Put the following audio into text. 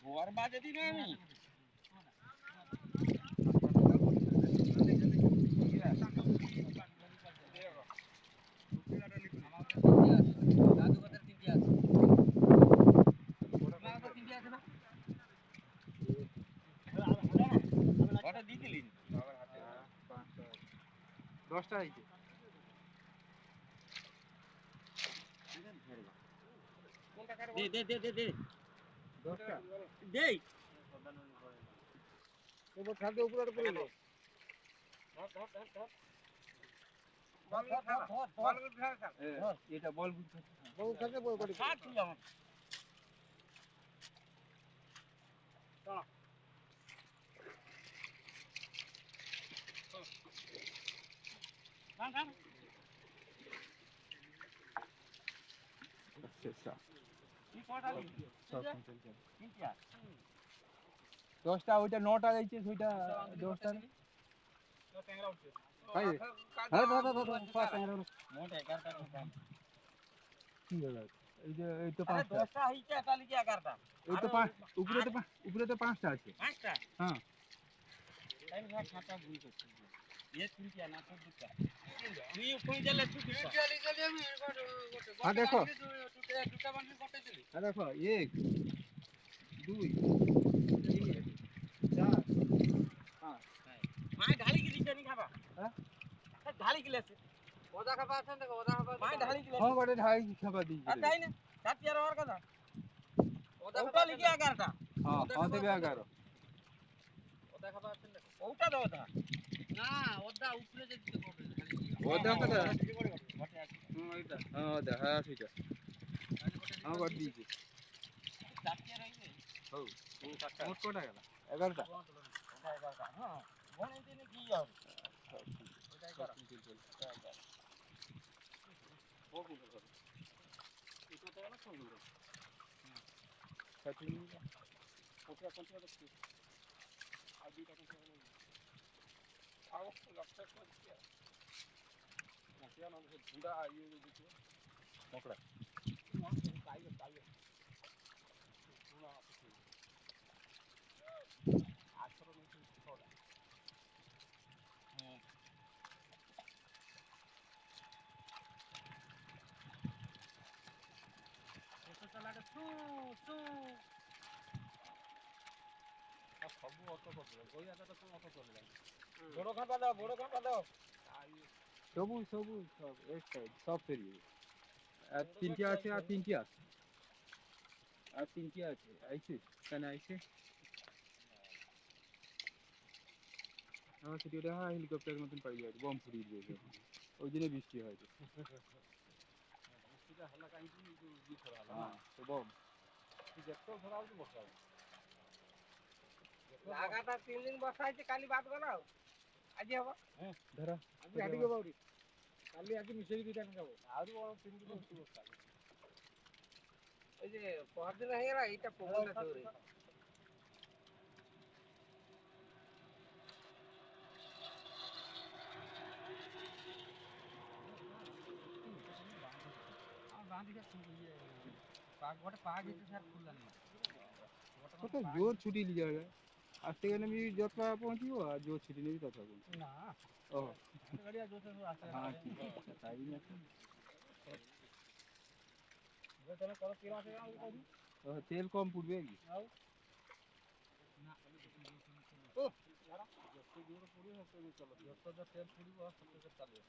ভোর বাজে দিন আমি দশটা হয়েছে দে দে দে দে দে 10টা দে উপর খাদ্য উপরে পড়ে গেল এটা বল বুঝতে বহু খাদ্য বড় করে তুই আমার দশটা ওইটা 9টা যাইছে ওইটা 10টা ভাই হ্যাঁ দাদা দাদা মোট 11টা কি হলো এই যে এই তো আরে 5টা 10টা হইছে তাহলে কি 11টা এই তো 5 উপরে তো 5টা আছে 5টা হ্যাঁ টাইম ভাগ খাতা ভুল করছিস ये তিনটা না তো দুটা তুই কই গেলে তুই হ্যাঁ দেখো দুটা বান্ডিল কত দিলি হ্যাঁ দেখো 1 2 3 4 5 মাই ঢালি কি দিছে নি খাবা হ্যাঁ ঢালি কি লেছে ওদা খাবা আছেন দেখো ওদা খাবা মাই ঢালি কি লেছে হ্যাঁ বড় ঢাই খাবা দিই আর তাই না সাত ইয়ার আর কথা ওদা খাবা লিখি 11টা হ্যাঁ হ্যাঁ দেবে 11 ওদা খাবা আছেন দেখো ওটা দাও ওদা না ওদা উপরে যে দিতে হবে ওদা কত ঘটে আছে ওইটা হ্যাঁ ওদা হ্যাঁ সেটা হ্যাঁ বড় দিয়েছি সাত ইয়ার হইছে হও মোট কটা গেল 11টা হ্যাঁ মনে দিনে কি হবে ওটাই করা বড় খাতা দাও বড় খাতা দাও সবুজ সবুজ সব এক সাইড সব পেরিয়ে আর তিনটে আছে আর তিনটে আছে আর তিনটে আছে আইছে কেন আইছে আমার সেটি ওটা হেলিকপ্টারের মতন পাই যায় বম ফুরিয়ে দিয়েছে ওই জন্য বৃষ্টি হয়েছে হ্যাঁ তো বম লাগাতার 3 দিন বর্ষা হইছে কালি বাদ গলাও আজি হবো ধরা আজি হাঁটি গো বাউরি কালি আজি মিশাই দিটা না যাবো আর বড় 3 দিন বর্ষা এই যে পরদিন হয়ে গেল এটা পবনটা ধরে কত জোর ছুটি লিया है आज से गने भी जब का पहुंची हो आज जो छुट्टी नहीं तथा को না ओ গাড়িয়া জোসে আসে हां ठीक है बताइए ना যে তাহলে কত কিলো আছে আমি কই तेल कम पुड़बे की আও না ও যত জোর পড়িও তত চলো যত তেল পুড়িব তত চালিয়ে